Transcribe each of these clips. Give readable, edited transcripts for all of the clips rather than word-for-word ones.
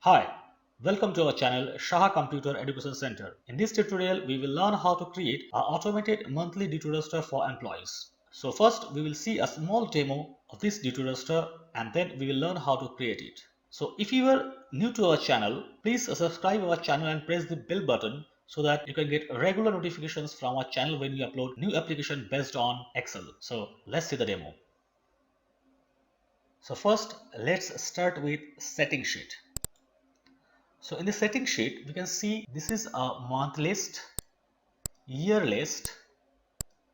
Hi, welcome to our channel Saha Computer Education Center. In this tutorial, we will learn how to create an automated monthly duty roster for employees. So first, we will see a small demo of this duty roster and then we will learn how to create it. So if you are new to our channel, please subscribe our channel and press the bell button so that you can get regular notifications from our channel when we upload new application based on Excel. So let's see the demo. So first, let's start with setting sheet. So in the setting sheet, we can see this is a month list, year list,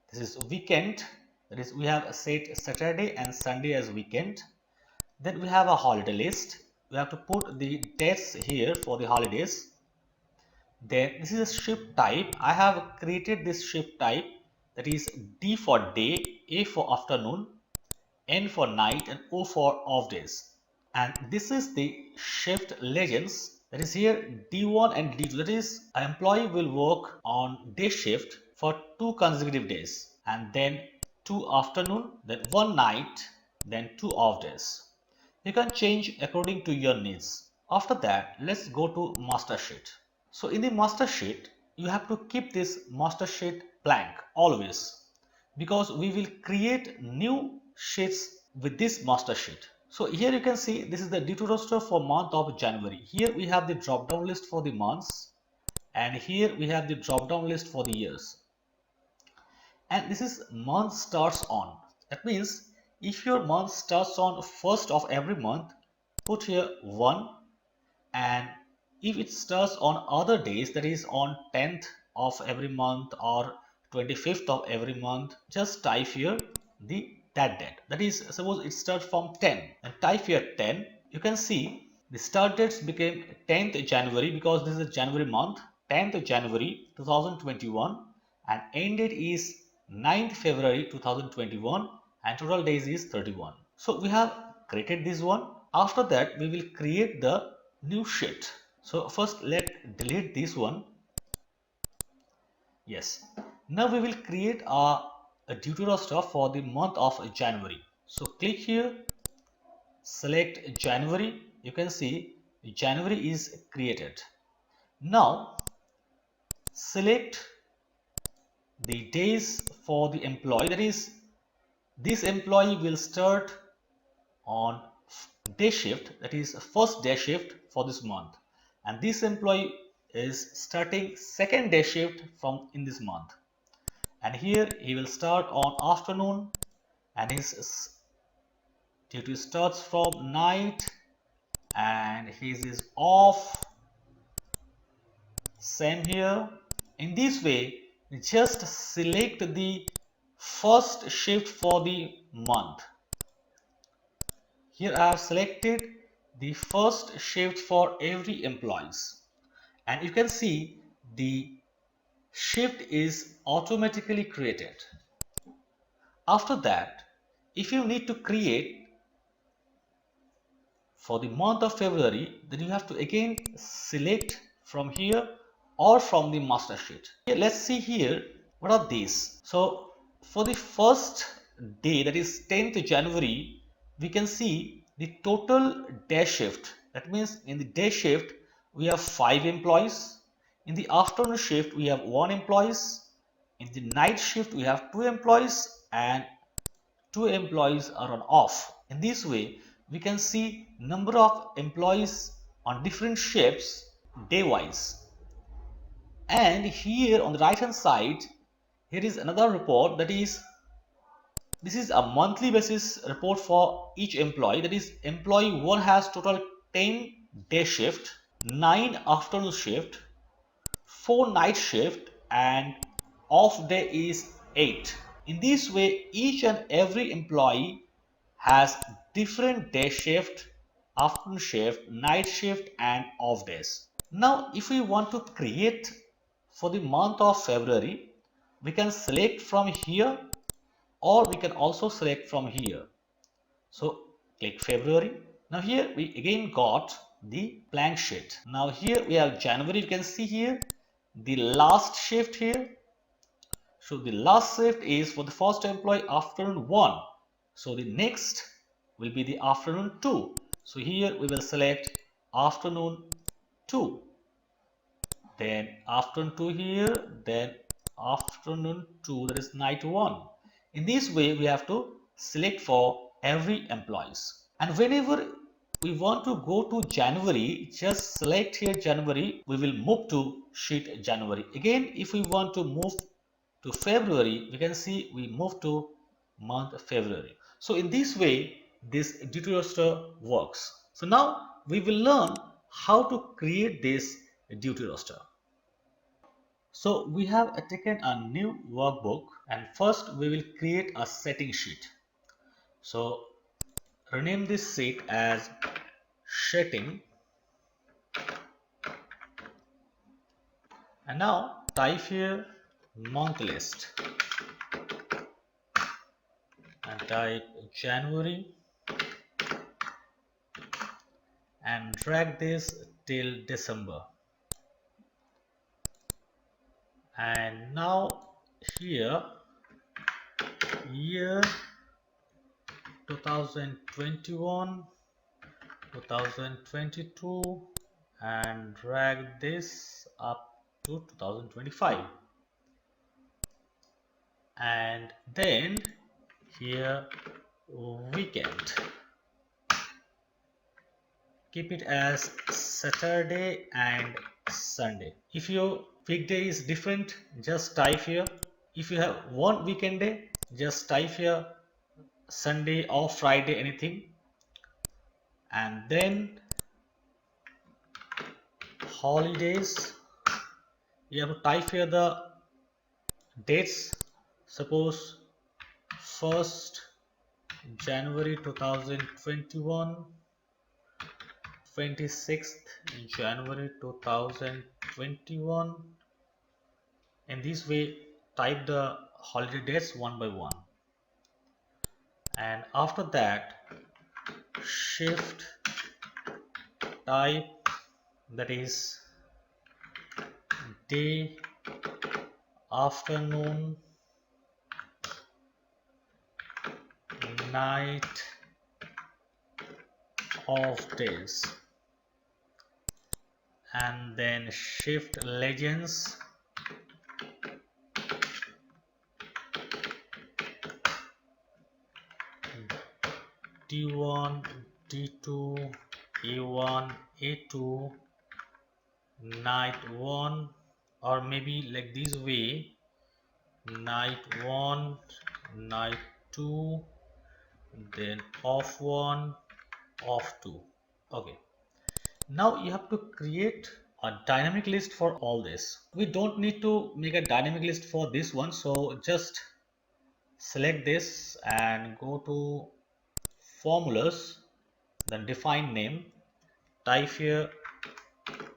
this is weekend, that is we have set Saturday and Sunday as weekend. Then we have a holiday list. We have to put the dates here for the holidays. Then this is a shift type. I have created this shift type, that is D for day, A for afternoon, N for night and O for off days. And this is the shift legends, that is here D1 and D2, that is an employee will work on day shift for 2 consecutive days and then 2 afternoon, then 1 night, then 2 off days. You can change according to your needs. After that, let's go to master sheet. So in the master sheet, you have to keep this master sheet blank always, because we will create new sheets with this master sheet. So here you can see this is the duty roster for month of January. Here we have the drop down list for the months and here we have the drop down list for the years. And this is month starts on. That means if your month starts on first of every month, put here 1, and if it starts on other days, that is on 10th of every month or 25th of every month, just type here that date. That is, suppose it starts from 10 and type here 10. You can see the start dates became 10th January because this is a January month, 10th January 2021, and end date is 9th February 2021 and total days is 31. So we have created this one. After that, we will create the new sheet. So first let delete this one. Yes. Now we will create a duty roster for the month of January. So click here, select January. You can see January is created. Now select the days for the employee. That is, this employee will start on day shift, that is first day shift for this month, and this employee is starting second day shift from in this month, and here he will start on afternoon and his duty starts from night and his is off, same here. In this way, just select the first shift for the month. Here I have selected the first shift for every employees, and you can see the shift is automatically created. After that, if you need to create for the month of February, then you have to again select from here or from the master sheet. Here, let's see here what are these. So for the first day, that is 10th January, we can see the total day shift. That means in the day shift we have 5 employees, in the afternoon shift we have 1 employees, in the night shift we have 2 employees, and 2 employees are on off. In this way, we can see number of employees on different shifts day wise. And here on the right hand side, here is another report, that is, this is a monthly basis report for each employee. That is, employee 1 has total 10 day shift, 9 afternoon shift, 4 night shift, and off day is 8. In this way, each and every employee has different day shift, afternoon shift, night shift, and off days. Now, if we want to create for the month of February, we can select from here or we can also select from here. So click February. Now here we again got the blank sheet. Now here we have January. You can see here the last shift here. So the last shift is for the first employee afternoon 1. So the next will be the afternoon 2. So here we will select afternoon 2, then afternoon 2 here, then afternoon 2, that is night 1. In this way, we have to select for every employees. And whenever we want to go to January, just select here January, we will move to sheet January. Again, if we want to move to February, we can see we move to month February. So in this way, this duty roster works. So now we will learn how to create this duty roster. So we have taken a new workbook, and first we will create a setting sheet. So rename this sheet as setting, and now type here month list and type January and drag this till December. And now here year 2021, 2022, and drag this up to 2025. And then here weekend, keep it as Saturday and Sunday. If your weekday is different, just type here. If you have one weekend day, just type here Sunday or Friday, anything. And then holidays, you have to type here the dates. Suppose 1st January 2021, 26th January 2021. In this way, type the holiday dates one by one. And after that, shift type, that is day, afternoon, night, off days. And then shift legends, D1, D2, A1, A2, night 1, or maybe like this way, night 1, night 2, then off 1, off 2. Okay, now you have to create a dynamic list for all this. We don't need to make a dynamic list for this one, so just select this and go to formulas, then define name, type here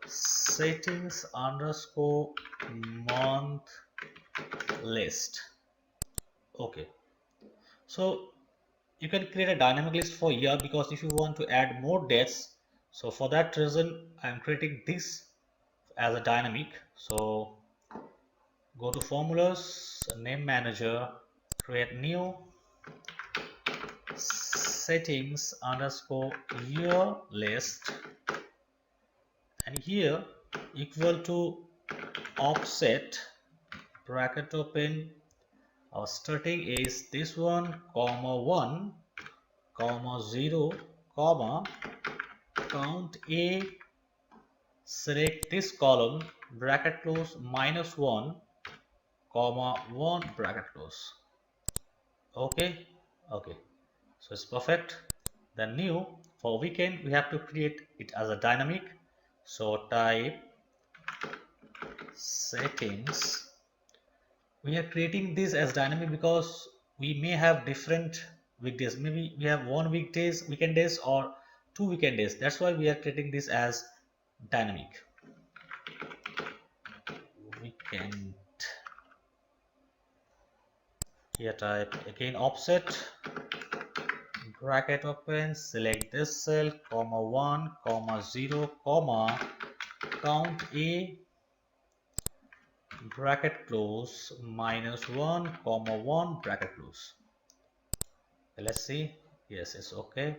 settings underscore month list. Okay, so you can create a dynamic list for year, because if you want to add more dates, so for that reason I am creating this as a dynamic. So go to formulas, name manager, create new settings underscore year list, and here equal to offset bracket open, our starting is this one, comma 1, comma 0, comma count A, select this column, bracket close, -1, comma 1, bracket close. Okay, okay, so it's perfect. Then new, for weekend we have to create it as a dynamic, so type settings. We are creating this as dynamic because we may have different weekdays. Maybe we have one weekend days, or two weekend days. That's why we are creating this as dynamic. Weekend. Here type again offset, bracket open, select this cell, comma 1, comma 0, comma count A, bracket close, -1, comma 1, bracket close. Let's see. Yes, it's okay.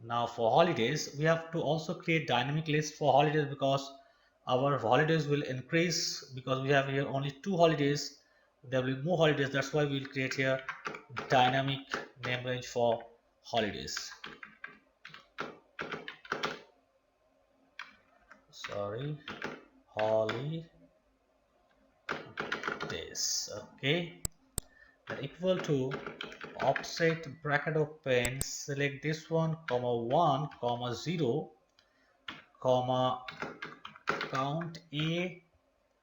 Now for holidays, we have to also create dynamic list for holidays because our holidays will increase because we have here only 2 holidays. There will be more holidays. That's why we'll create here dynamic name range for holidays. Sorry, holidays. Okay. Then equal to offset bracket open. Select this one, comma 1, comma 0, comma count A.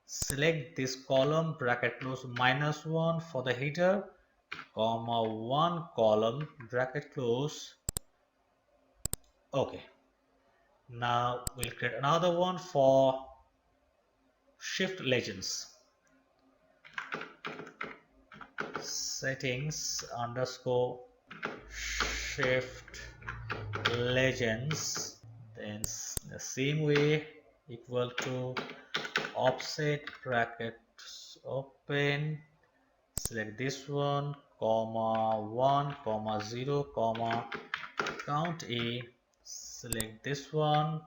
Select this column, bracket close, -1 for the header, comma 1 column, bracket close. Okay. Now we'll create another one for shift legends. Settings underscore shift legends. Then the same way equal to offset brackets open. Select this one, comma 1, comma 0, comma count A. Select this one,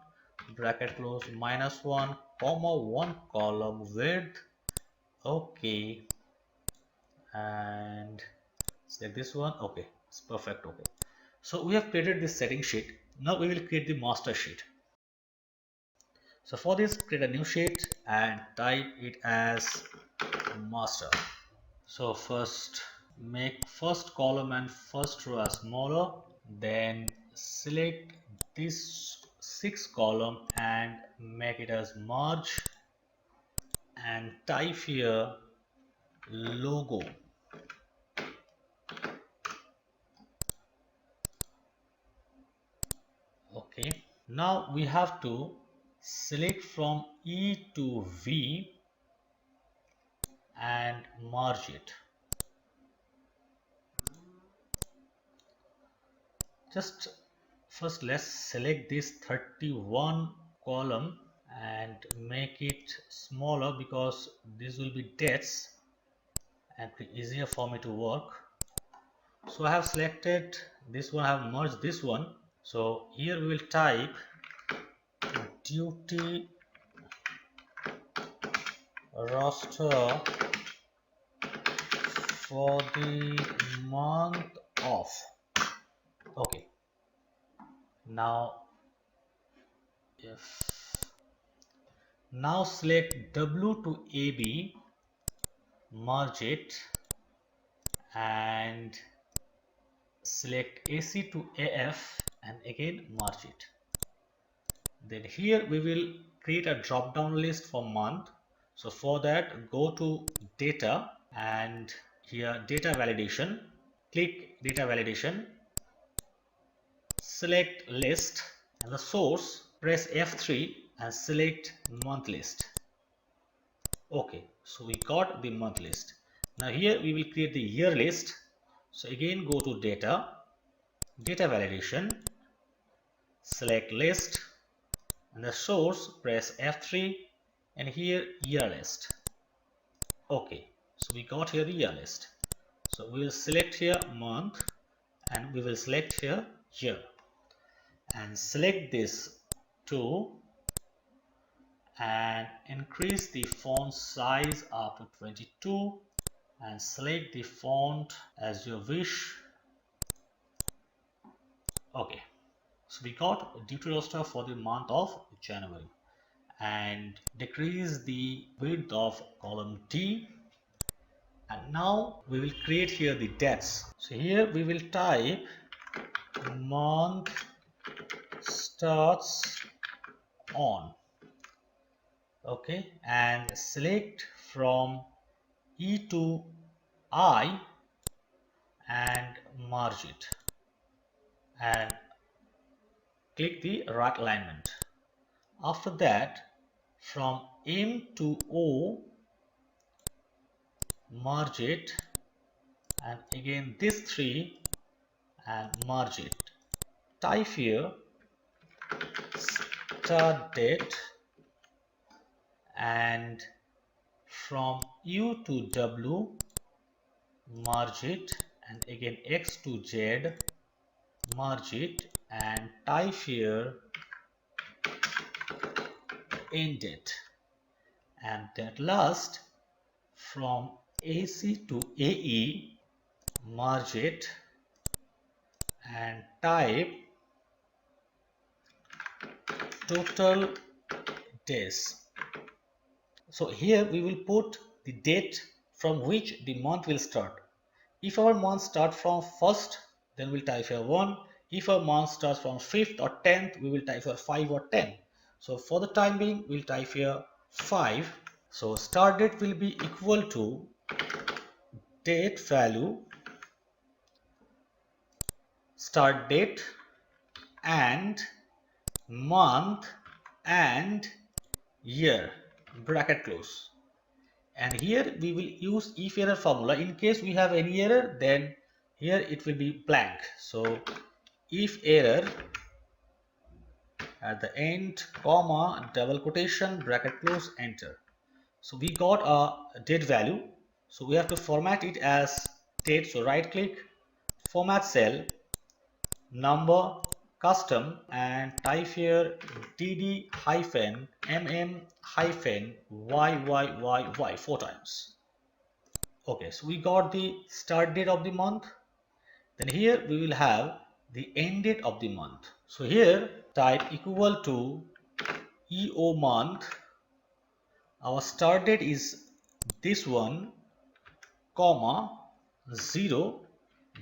bracket close, -1, comma 1 column width. Okay. And select this one. Okay, it's perfect. Okay. So we have created this setting sheet. Now we will create the master sheet. So for this, create a new sheet and type it as master. So first make first column and first row as smaller, then select this 6 column and make it as merge and type here logo. Okay, now we have to select from E to V and merge it. Just first let's select this 31 column and make it smaller because this will be dates and be easier for me to work. So I have selected this one, I have merged this one. So here we will type duty roster for the month of. Okay, now if now select W to AB, merge it and select AC to AF and again merge it. Then here we will create a drop down list for month. So for that, go to data and here data validation, click data validation, select list and the source, press F3 and select month list. Okay, so we got the month list. Now here we will create the year list. So again go to data, data validation, select list and the source, press F3 and here year list. Okay, so we got here the year list. So we will select here month and we will select here year and select this 2 and increase the font size up to 22 and select the font as you wish. Okay, so we got duty roster for the month of January and decrease the width of column D. And now we will create here the dates. So here we will type month starts on. Okay, and select from E to I and merge it and click the right alignment. After that, from M to O, merge it and again this 3 and merge it. Type here start date and from U to W, merge it and again X to Z merge it, and type here end it. And at last, from AC to AE, merge it and type total days. So here we will put the date from which the month will start. If our month starts from 1st, then we'll type here 1. If our month starts from 5th or 10th, we will type here 5 or 10. So for the time being, we'll type here 5. So start date will be equal to date value, start date, and month and year, bracket close. And here we will use if error formula. In case we have any error, then here it will be blank. So if error at the end, comma, double quotation, bracket close, enter. So we got a date value. So we have to format it as date. So right click, format cell, number, custom, and type here dd hyphen mm hyphen yyyy 4 times. Okay, so we got the start date of the month. Then here we will have the end date of the month. So here type equal to EO month. Our start date is this one, comma, 0,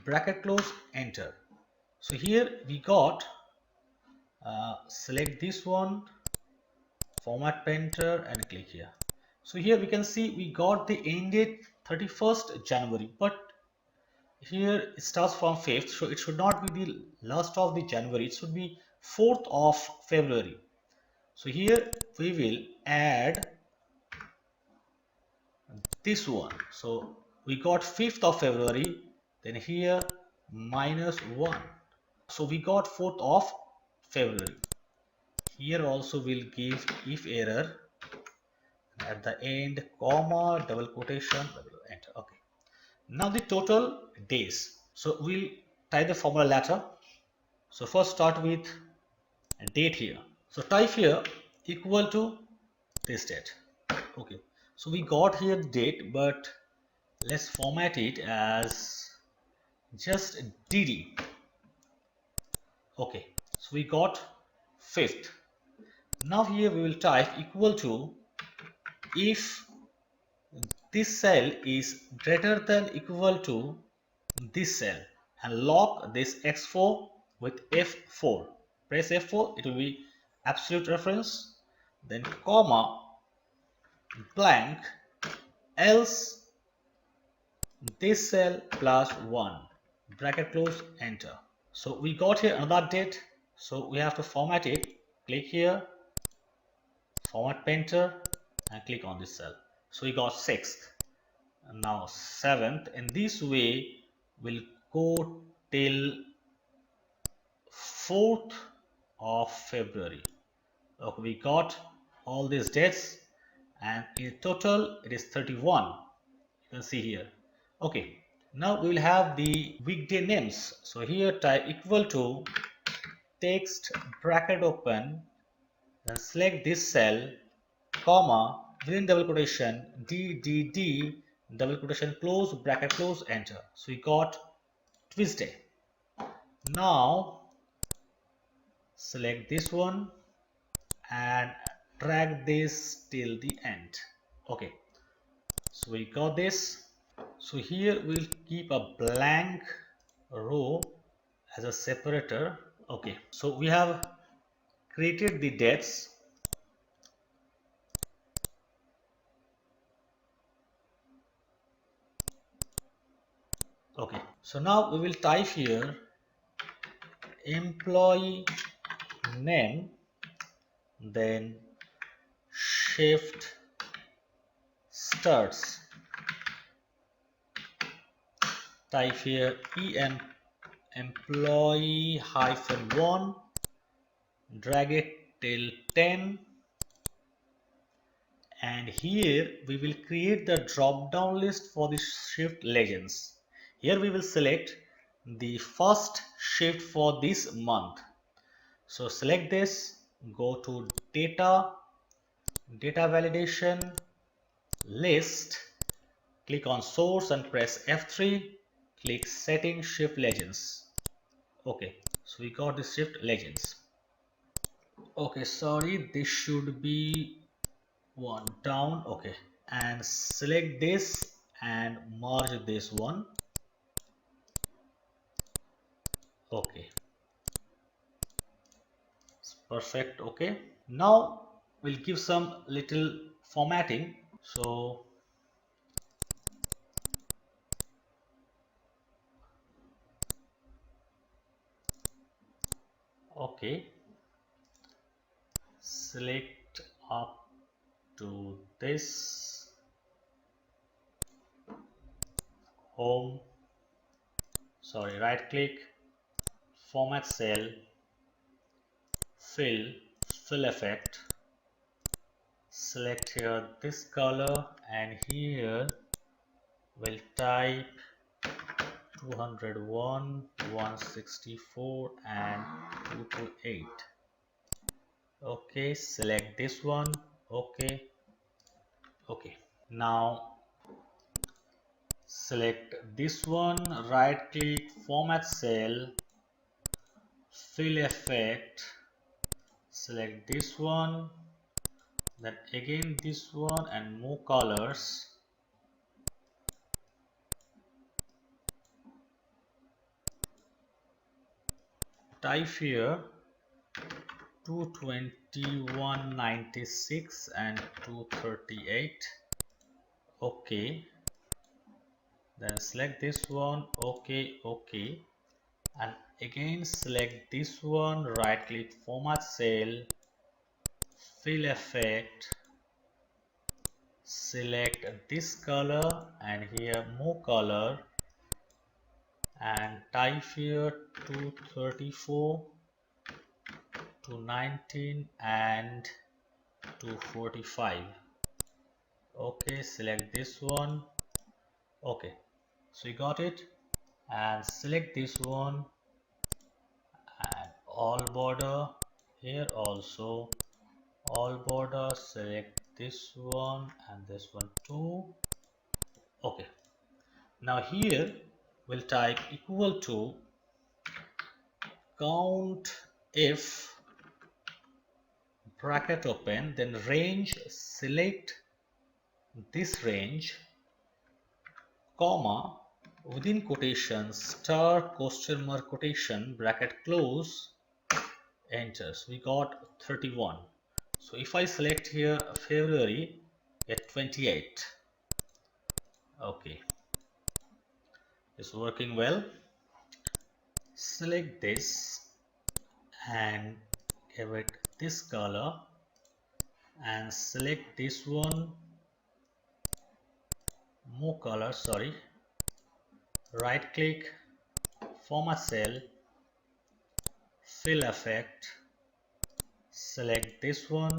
bracket close, enter. So here we got, select this one, format painter, and click here. So here we can see we got the end date 31st January, but here it starts from 5th, so it should not be the last of the January, it should be 4th of February. So here we will add this one. So we got 5th of February, then here -1. So we got 4th of February. Here also we'll give if error at the end, comma, double quotation, enter. Okay. Now the total days. So we'll type the formula later. So first start with a date here. So type here equal to this date. Okay. So we got here date, but let's format it as just DD. Okay. So we got 5th. Now here we will type equal to if this cell is greater than equal to this cell, and lock this X4 with F4. Press F4, it will be absolute reference, then comma, blank, else this cell plus 1, bracket close, enter. So we got here another date, so we have to format it. Click here, format painter, and click on this cell. So we got 6th, and now 7th. In this way, we'll go till 4th of February. Okay, we got all these dates, and in total it is 31. You can see here. Okay, now we will have the weekday names. So here type equal to text bracket open, then select this cell, comma, within double quotation, DDD, double quotation close, bracket close, enter. So we got Tuesday. Now select this one and drag this till the end. Okay, so we got this. So here we'll keep a blank row as a separator. Okay, so we have created the dates. Okay, so now we will type here employee name, then shift starts. Type here em employee -1, drag it till 10, and here we will create the drop down list for the shift legends. Here we will select the first shift for this month. So select this, go to data, data validation, list, click on source and press F3, click setting shift legends. Okay, so we got the shift legends. Okay, sorry, this should be one down. Okay, and select this and merge this one. Okay, it's perfect. Okay, now we'll give some little formatting. So okay, select up to this, home, sorry, right click, format cell, fill effect, select here this color, and here we'll type 201, 164 and 228. Okay, select this one. Okay, okay. Now select this one, right click, format cell, fill effect, select this one, then again this one and move colors. Type here 220, 196 and 238. Okay, then select this one. Okay, okay, and again select this one, right click, format cell, fill effect, select this color and here move color, and type here 234, 219 and 245. Okay, select this one. Okay, so you got it, and select this one and all border, here also all border, select this one and this one too. Okay, now here we'll type equal to count if, bracket open, then range, select this range, comma, within quotations, star question mark quotation, bracket close, enter. So we got 31. So if I select here February at 28. Okay, it's working well. Select this and give it this color, and select this one, more color, sorry, right click, format cell, fill effect, select this one,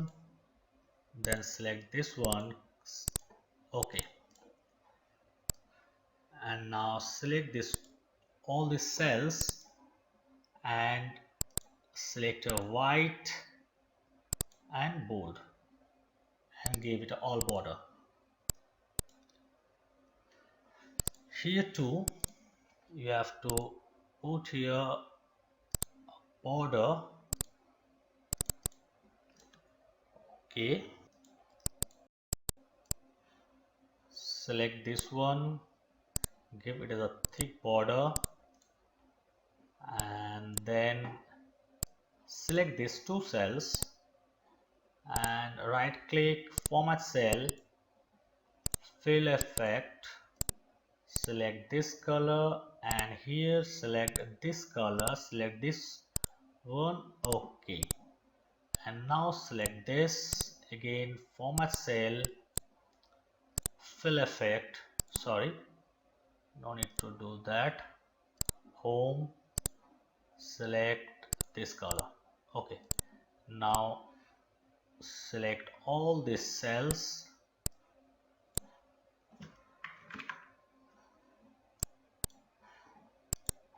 then select this one. Okay, and now select this, all the cells, and select a white and bold and give it all border. Here too you have to put here border. Okay, select this one, give it as a thick border, and then select these two cells and right click, format cell, fill effect, select this color, and here select this color, select this one. Okay, and now select this again, format cell, fill effect, sorry, no need to do that, home, select this color. Okay, now select all these cells,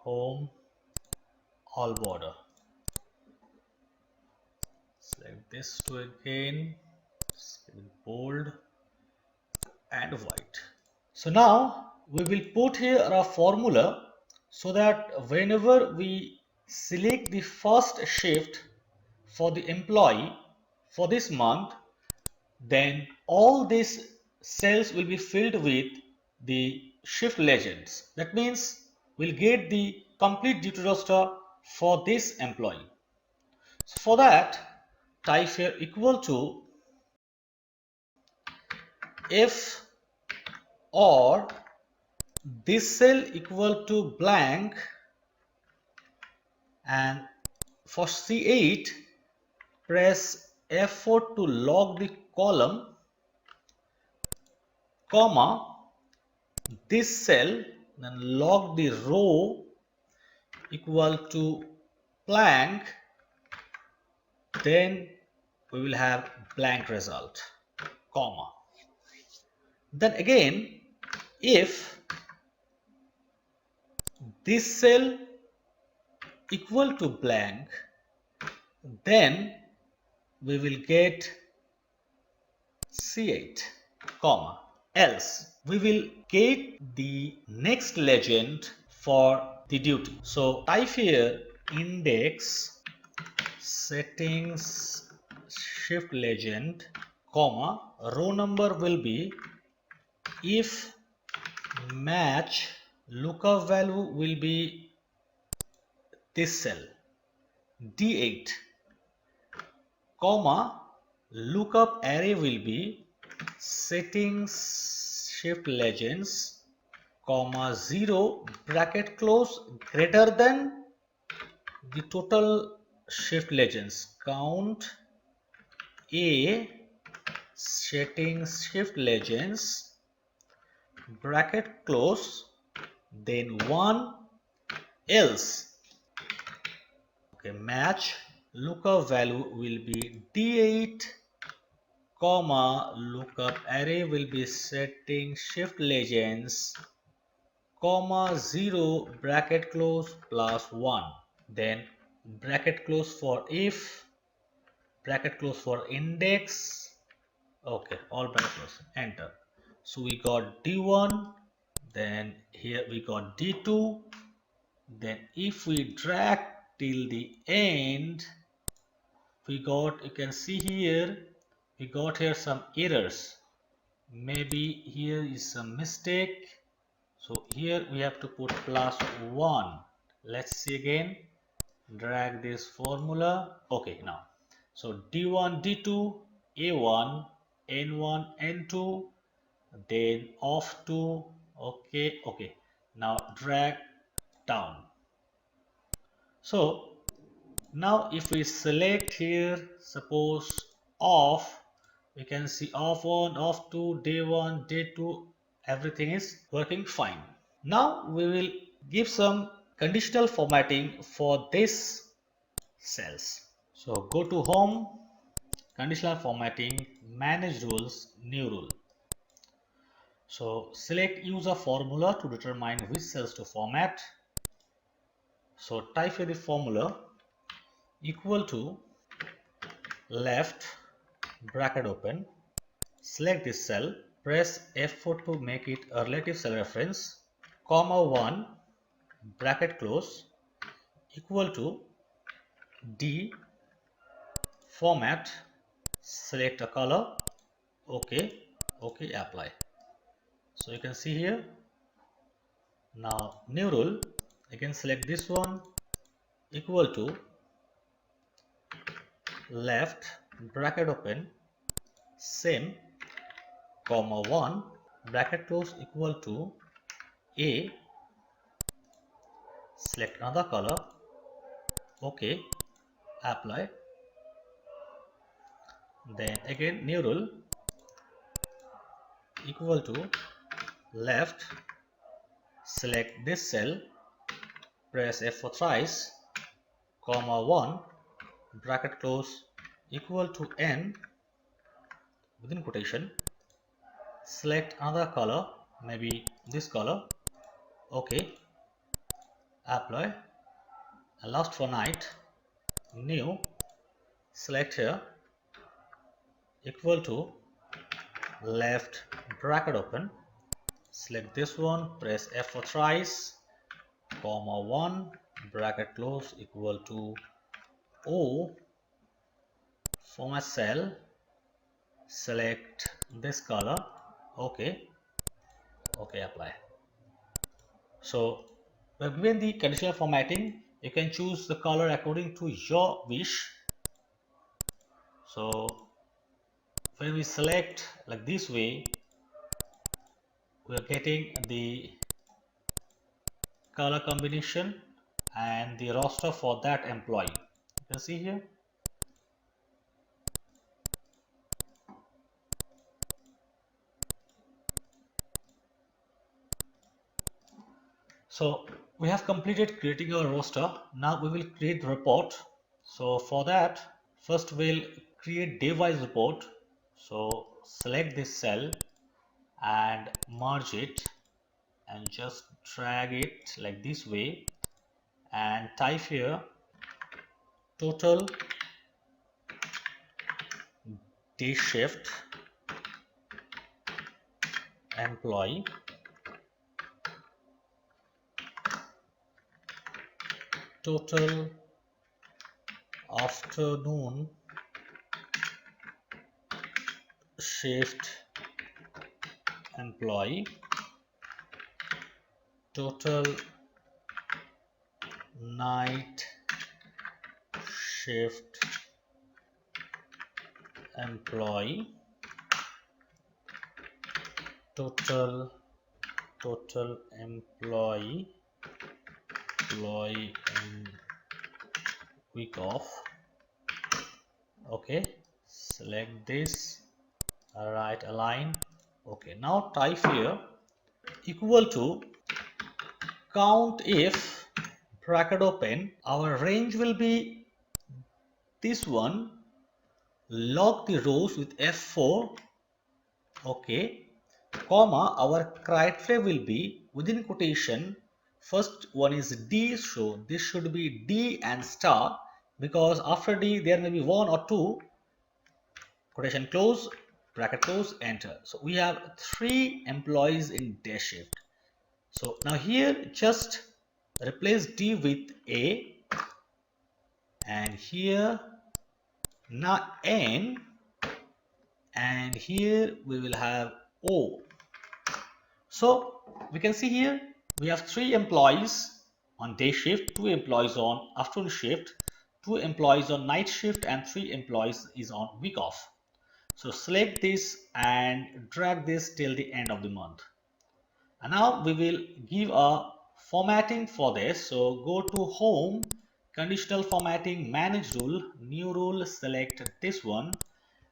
home, all border. Select this to again, bold and white. So now we will put here a formula so that whenever we select the first shift for the employee for this month, then all these cells will be filled with the shift legends. That means we'll get the complete duty roster for this employee. So for that, type here equal to if or this cell equal to blank, and for C8 press F4 to lock the column, comma, this cell, then lock the row equal to blank, then we will have blank result, comma. Then again, if this cell equal to blank, then we will get C8, comma, else we will get the next legend for the duty. So type here index settings shift legend, comma, row number will be if match lookup value will be this cell D8, comma, lookup array will be settings shift legends, comma, 0 bracket close greater than the total shift legends count A settings shift legends bracket close, then 1 else. Okay, match lookup value will be D8, comma, lookup array will be setting shift legends, comma, 0 bracket close plus 1, then bracket close for if, bracket close for index. Okay, all bracket close, enter. So we got D1, then here we got D2, then if we drag till the end, we got, you can see here, we got here some errors. Maybe here is some mistake. So here we have to put plus 1. Let's see again. Drag this formula. Okay, now. So D1, D2, A1, N1, N2, then off 2. Okay, okay. Now drag down. So now if we select here, suppose off, we can see off 1, off 2, day 1, day 2, everything is working fine. Now we will give some conditional formatting for this cells. So go to home, conditional formatting, manage rules, new rule. So select use a formula to determine which cells to format. So type here the formula equal to left bracket open, select this cell, press F4 to make it a relative cell reference, comma 1 bracket close equal to D format, select a color, okay, okay, apply. So you can see here. Now new rule, again select this one equal to left bracket open, same, comma 1 bracket close equal to A, select another color, okay, apply. Then again new rule equal to left, select this cell, press F4 thrice, comma 1 bracket close equal to N within quotation, select another color, maybe this color, okay, apply, and last for night, new, select here, equal to left bracket open, select this one, press F for thrice, comma 1, bracket close, equal to O, format cell, select this color, okay, apply. So when the conditional formatting, you can choose the color according to your wish. So when we select like this way, we are getting the color combination and the roster for that employee. You can see here. So we have completed creating our roster. Now we will create the report. So for that, first we'll create day-wise report. So select this cell and merge it and just drag it like this way and type here total day shift employee, total afternoon shift employee, total night shift employee, total employee in week off. Okay, select this, right align. Okay, now type here equal to count if bracket open, our range will be this one, log the rows with F4, okay, comma, our criteria will be within quotation, first one is D, so this should be D and star, because after D there may be one or two, quotation close, bracket close, enter. So we have 3 employees in day shift. So now here just replace D with A, and here now N, and here we will have O. So we can see here we have 3 employees on day shift, 2 employees on afternoon shift, 2 employees on night shift, and 3 employees is on week off. So select this and drag this till the end of the month. And now we will give a formatting for this. So go to home, conditional formatting, manage rule, new rule, select this one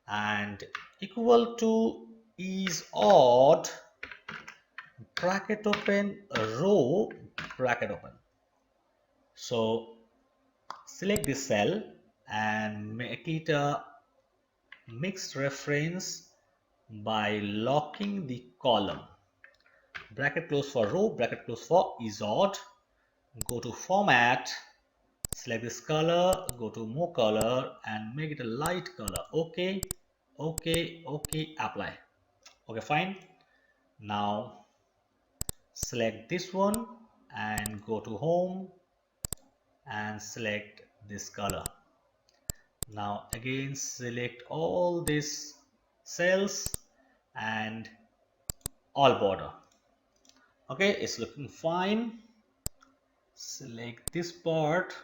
and equal to is odd, bracket open, row, bracket open. So select this cell and make it a mixed reference by locking the column. Bracket close for row, bracket close for is odd. Go to format, select this color, go to more color and make it a light color. Okay, apply. Okay, fine. Now select this one and go to home and select this color. Now again select all these cells and all border. Okay, it's looking fine. Select this part,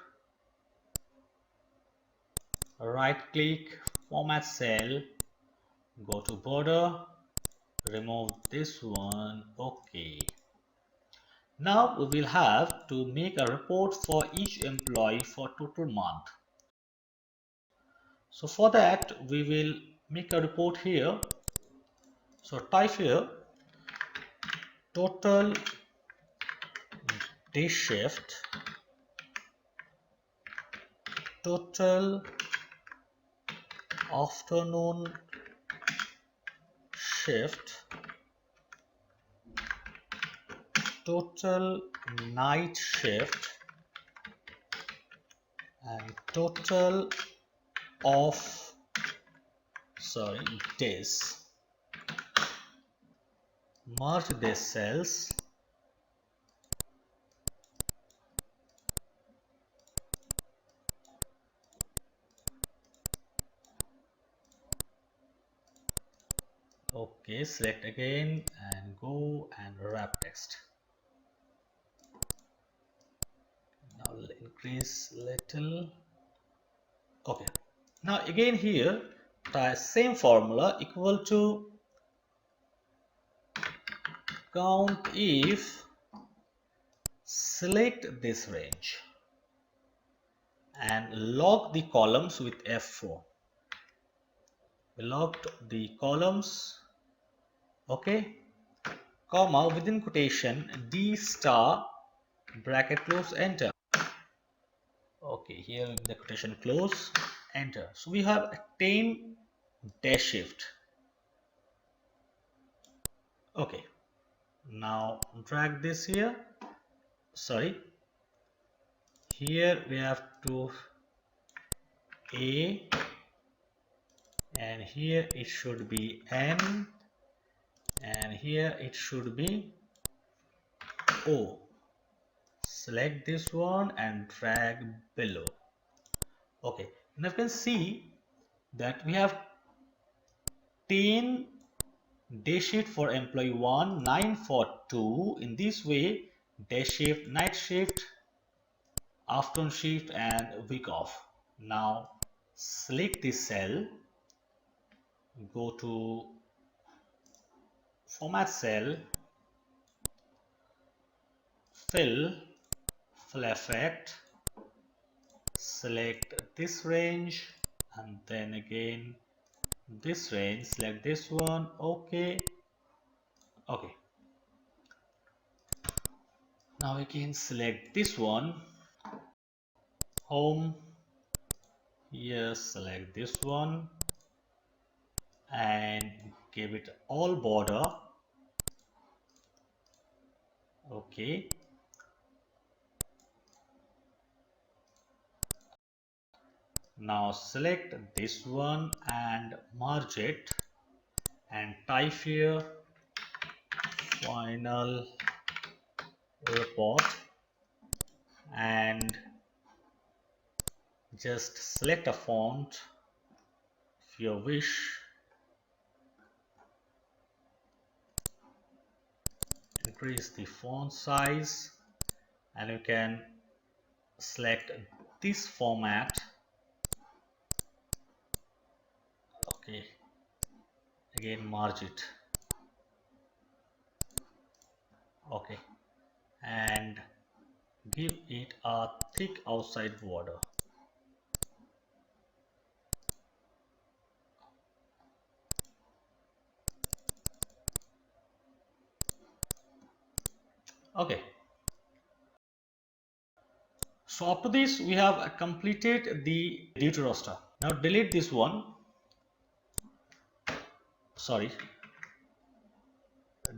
right click, format cell, go to border, remove this one. Okay, now we will have to make a report for each employee for total month. So for that we will make a report here. So type here total day shift, total afternoon shift, total night shift, and total of days. Merge these cells. Okay, select again and go and wrap text. Now increase little. Okay. Now again here try same formula equal to count if select this range and log the columns with F4. We logged the columns, okay, comma within quotation D star bracket close enter. Okay, here the quotation close enter. So we have 10 dash shift. Okay, now drag this here. Sorry, here we have to A and here it should be N and here it should be O. Select this one and drag below. Okay, now you can see that we have 10 day shift for employee 1, 9 for 2. In this way, day shift, night shift, afternoon shift and week off. Now select this cell, go to format cell, fill effect, select this range and then again this range, select this one. Okay, now we can select this one, home, here select this one and give it all border. Okay, now select this one and merge it and type here final report and just select a font if you wish, increase the font size and you can select this format. Okay, again merge it. Okay, and give it a thick outside border. Okay, so up to this we have completed the duty roster. Now delete this one, sorry,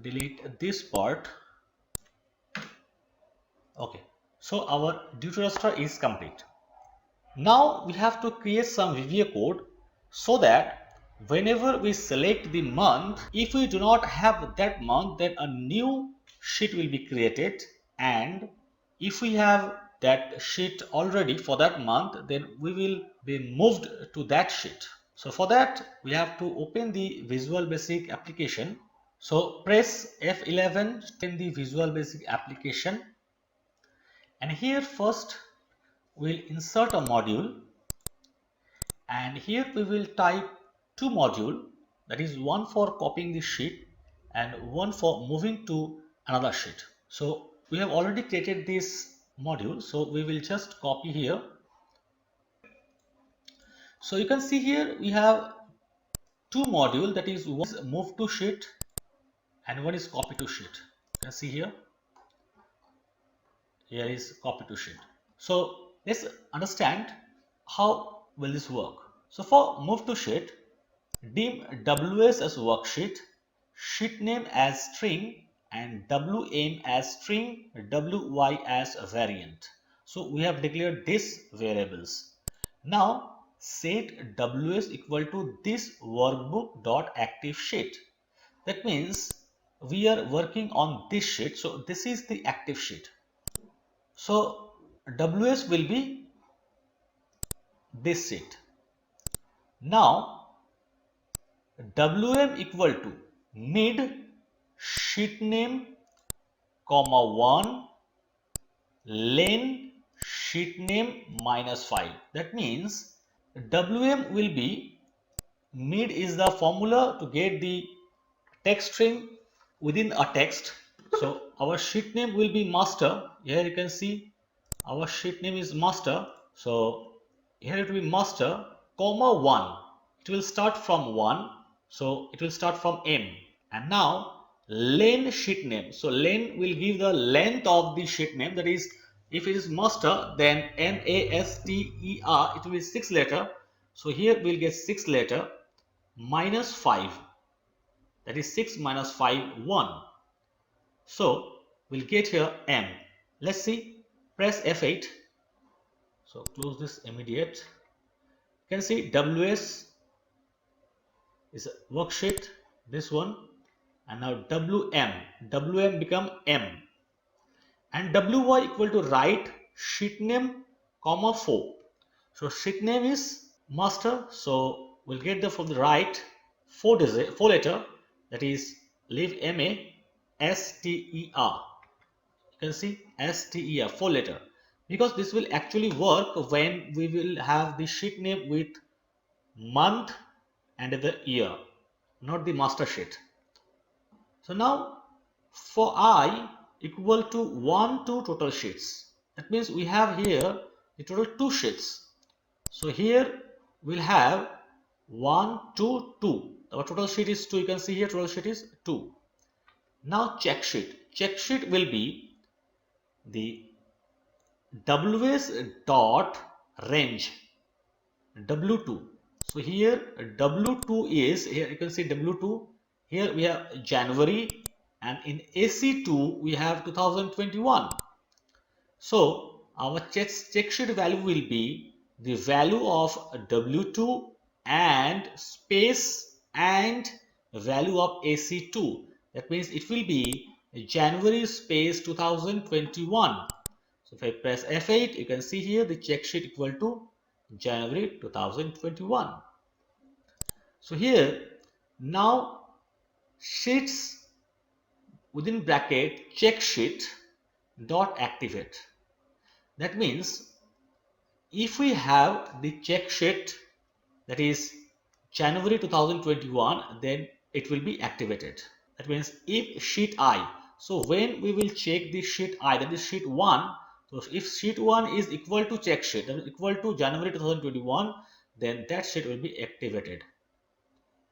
delete this part. Okay, so our duty roster is complete. Now we have to create some VBA code so that whenever we select the month, if we do not have that month, then a new sheet will be created, and if we have that sheet already for that month, then we will be moved to that sheet. So for that we have to open the Visual Basic application. So press F11 in the Visual Basic application, and here first we'll insert a module, and here we will type two modules, that is one for copying the sheet and one for moving to another sheet. So we have already created this module, so we will just copy here. So you can see here we have two modules, that is one is move to sheet and one is copy to sheet. You can see here is copy to sheet. So let's understand how will this work. So for move to sheet, dim WS as worksheet, sheet name as string and WM as string, WY as variant. So we have declared these variables. Now set ws equal to this workbook dot active sheet. That means we are working on this sheet. So this is the active sheet. So ws will be this sheet. Now wm equal to mid sheet name comma 1 len sheet name minus 5. That means wm will be mid is the formula to get the text string within a text. So our sheet name will be master. Here you can see our sheet name is master. So here it will be master comma 1. It will start from 1. So it will start from m. And now len sheet name. So len will give the length of the sheet name. That is, if it is master, then master it will be 6 letter. So here we'll get 6 letter minus 5. That is 6 minus 5 1. So we'll get here m. Let's see. Press F8. So close this immediate. You can see ws is a worksheet. This one. And now wm become m, and wy equal to write sheet name comma 4. So sheet name is master, so we'll get the from the right 4 letter, that is leave ma ster. You can see ster 4 letter, because this will actually work when we will have the sheet name with month and the year, not the master sheet. So now for I equal to 1 to total sheets. That means we have here the total 2 sheets. So here we'll have 1, 2, 2. Our total sheet is 2. You can see here total sheet is 2. Now check sheet. Check sheet will be the ws dot range w2. So here w2 is, here you can see w2. Here we have January, and in AC2 we have 2021. So our check sheet value will be the value of W2 and space and value of AC2. That means it will be January space 2021. So if I press F8, you can see here the check sheet equal to January 2021. So here now sheets within bracket check sheet dot activate. That means if we have the check sheet, that is January 2021, then it will be activated. That means if sheet I, so when we will check the sheet I, that is sheet 1, so if sheet 1 is equal to check sheet, that is equal to January 2021, then that sheet will be activated.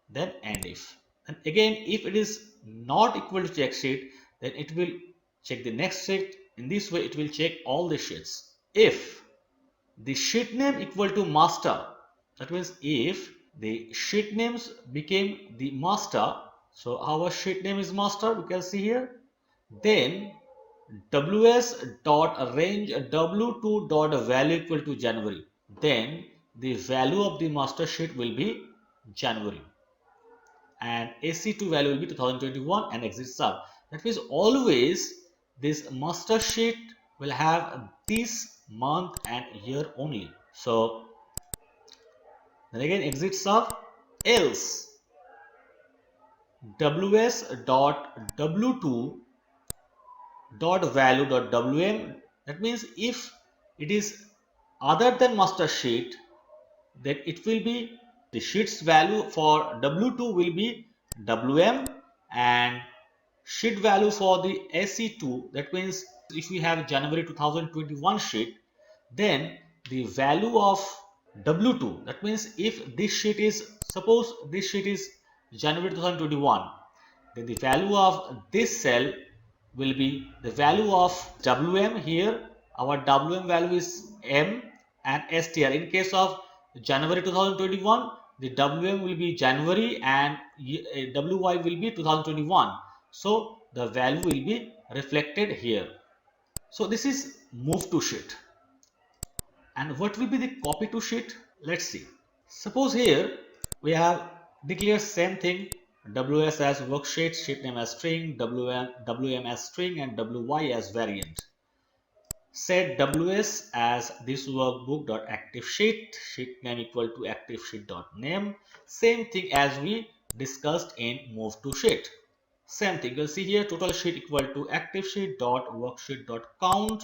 Then end if. And again, if it is not equal to check sheet, then it will check the next sheet. In this way, it will check all the sheets. If the sheet name equal to master, that means if the sheet names became the master, so our sheet name is master, we can see here, then ws dot range w2 dot value equal to January, then the value of the master sheet will be January, and AC2 value will be 2021 and exit sub. That means always this master sheet will have this month and year only. So then again exit sub, else ws dot w2 dot value dot wm. That means if it is other than master sheet, then it will be the sheet's value for W2 will be WM, and sheet value for the SE2, that means if we have January 2021 sheet, then the value of W2, that means if this sheet is, suppose this sheet is January 2021, then the value of this cell will be the value of WM. Here our WM value is M and STR. In case of January 2021, the WM will be January and WY will be 2021. So the value will be reflected here. So this is move to sheet. And what will be the copy to sheet? Let's see. Suppose here we have declared same thing, WS as worksheet, sheet name as string, WM as string, and WY as variant. Set WS as this workbook.active sheet, sheet name equal to active sheet.name. Same thing as we discussed in move to sheet. Same thing, you'll see here total sheet equal to active sheet.worksheet.count,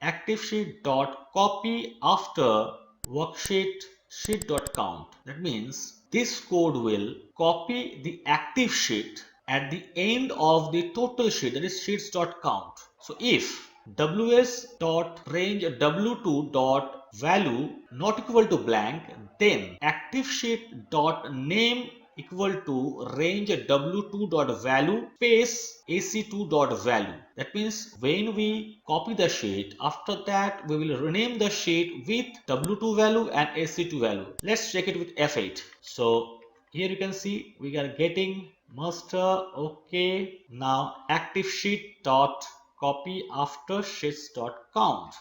active sheet.copy after worksheet sheet.count. That means this code will copy the active sheet at the end of the total sheet, that is sheets.count. So if ws.range w2.value not equal to blank, then active sheet.name equal to range w2.value space ac2.value. That means when we copy the sheet, after that we will rename the sheet with w2 value and ac2 value. Let's check it with f8. So here you can see we are getting master. Okay, now active sheet dot copy after sheets dot count.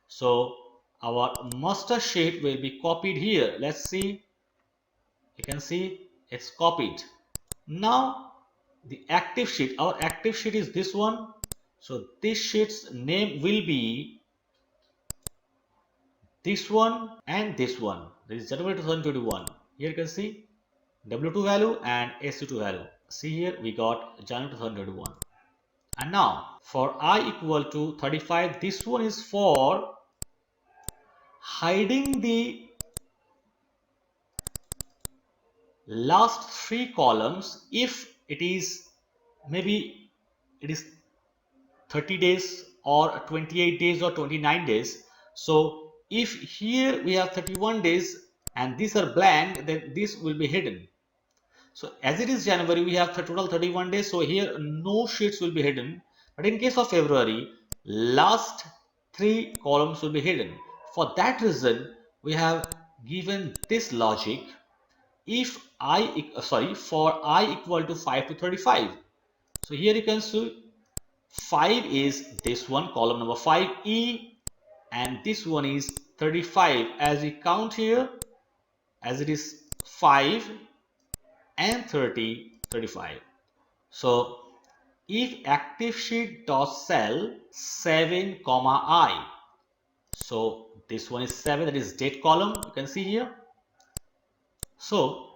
So our master sheet will be copied here. Let's see. You can see it's copied. Now the active sheet, our active sheet is this one. So this sheet's name will be this one and this one. This is January 2021. Here you can see W2 value and AC2 value. See here we got January 2021. And now for I equal to 35, this one is for hiding the last three columns if it is maybe it is 30 days or 28 days or 29 days. So if here we have 31 days and these are blank, then this will be hidden. So as it is January, we have total 31 days. So here no sheets will be hidden. But in case of February, last three columns will be hidden. For that reason, we have given this logic. If for I equal to 5 to 35. So here you can see 5 is this one, column number 5E, and this one is 35. As we count here, as it is 5 and 30, 35. So if active sheet dot cell 7 comma I, so this one is 7, that is date column, you can see here. So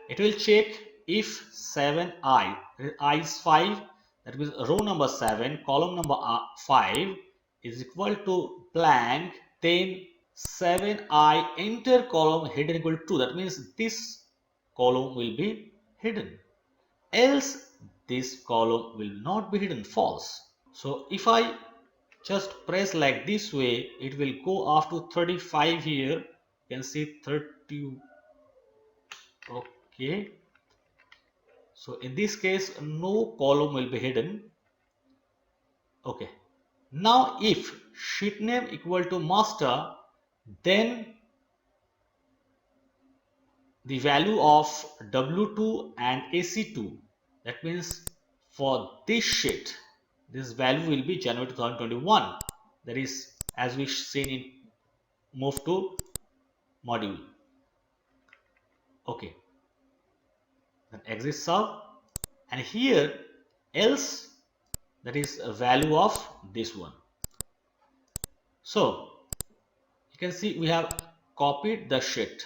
it will check if 7I, I is 5, that means row number 7, column number 5 is equal to blank, then 7I enter column hidden equal to 2. That means this column will be hidden. Else this column will not be hidden, false. So if I just press like this way, it will go up to 35 here. You can see 30. Okay. So in this case, no column will be hidden. Okay. Now if sheet name equal to master, then the value of W2 and AC2, that means for this sheet, this value will be January 2021. That is as we seen in move to module. Okay. Then exit sub, and here else, that is a value of this one. So you can see we have copied the sheet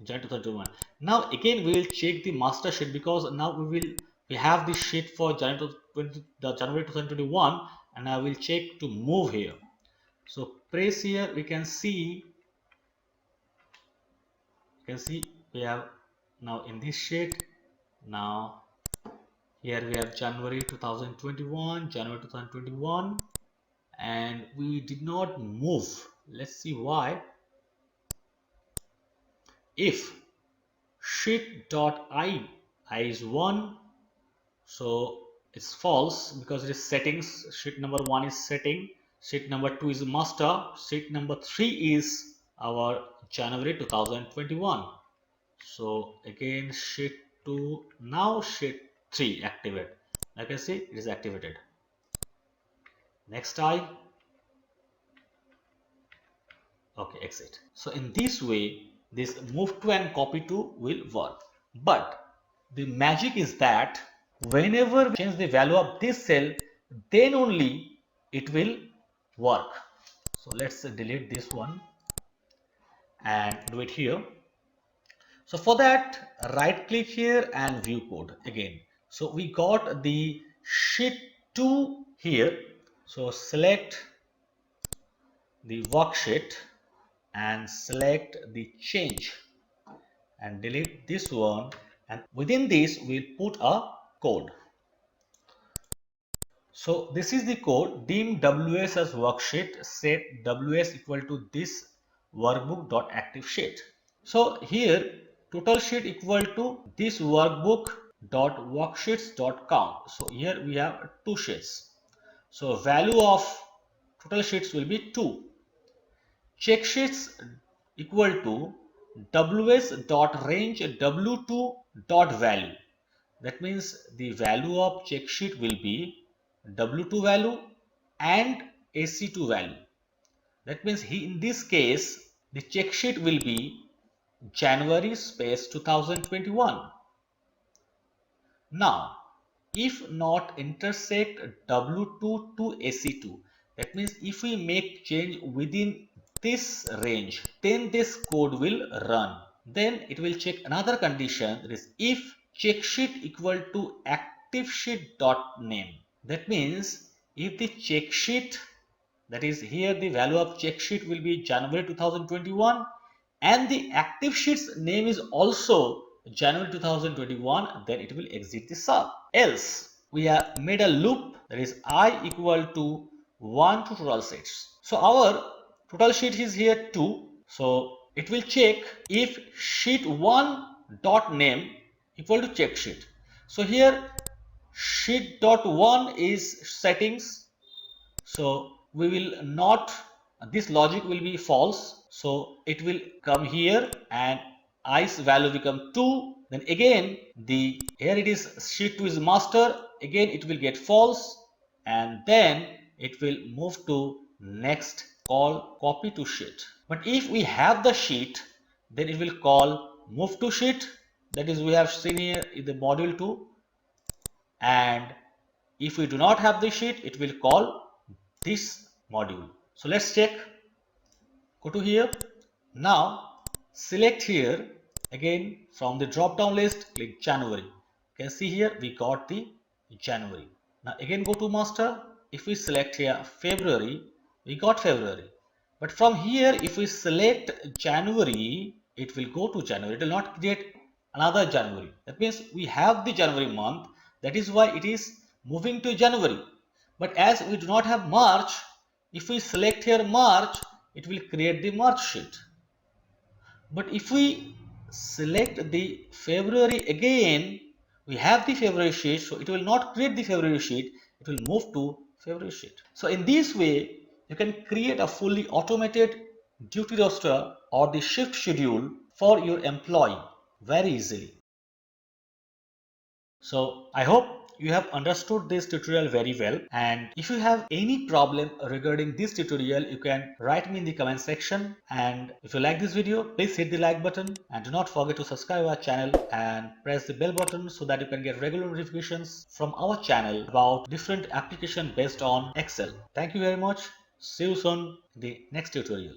January 2021. Now again we will check the master sheet, because now we have this sheet for January 2021, and I will check to move here. So press here, we can see we have now in this sheet. Now here we have January 2021, and we did not move. Let's see why. If sheet.I is 1, so it's false because it is settings. Sheet number 1 is setting, sheet number 2 is master, sheet number 3 is our January 2021. So again sheet 2, now sheet 3 activate. Like I see, it is activated. Next I, Okay, exit. So in this way, this move to and copy to will work. But the magic is that whenever we change the value of this cell, then only it will work. So let's delete this one and do it here. So for that, right click here and view code again. So we got the sheet 2 here. So select the worksheet and select the change and delete this one, and within this we'll put a code. So this is the code: dim ws as worksheet, set ws equal to this workbook dot active sheet. So here total sheet equal to this workbook dot worksheets dot count. So here we have two sheets. So value of total sheets will be 2. Check sheets equal to ws dot range w2 dot value. That means the value of check sheet will be w2 value and ac2 value. That means in this case the check sheet will be January space 2021. Now, if not intersect W2 to AC2, that means if we make change within this range, then this code will run. Then it will check another condition, that is if check sheet equal to active sheet dot name. That means if the check sheet, that is here the value of check sheet will be January 2021 and the active sheet's name is also January 2021, then it will exit the sub. Else we have made a loop, that is I equal to 1 to total sheets. So our total sheet is here 2. So it will check if sheet 1 dot name equal to check sheet. So here sheet dot 1 is settings. So we will not, this logic will be false. So it will come here and i's value become 2. Then again the here it is sheet 2 is master. Again it will get false and then it will move to next call copy to sheet. But if we have the sheet, then it will call move to sheet. That is we have seen here in the module 2. And if we do not have the sheet, it will call this module. So let's check. Go to here. Now select here again from the drop down list, click January. You can see here we got the January. Now again go to master. If we select here February, we got February. But from here if we select January, it will go to January. It will not create another January. That means we have the January month. That is why it is moving to January. But as we do not have March, if we select here March, it will create the March sheet. But if we select the February again, we have the February sheet, so it will not create the February sheet, it will move to February sheet. So in this way, you can create a fully automated duty roster or the shift schedule for your employee very easily. So I hope you have understood this tutorial very well, and if you have any problem regarding this tutorial, you can write me in the comment section. And if you like this video, please hit the like button and do not forget to subscribe our channel and press the bell button so that you can get regular notifications from our channel about different applications based on Excel. Thank you very much. See you soon in the next tutorial.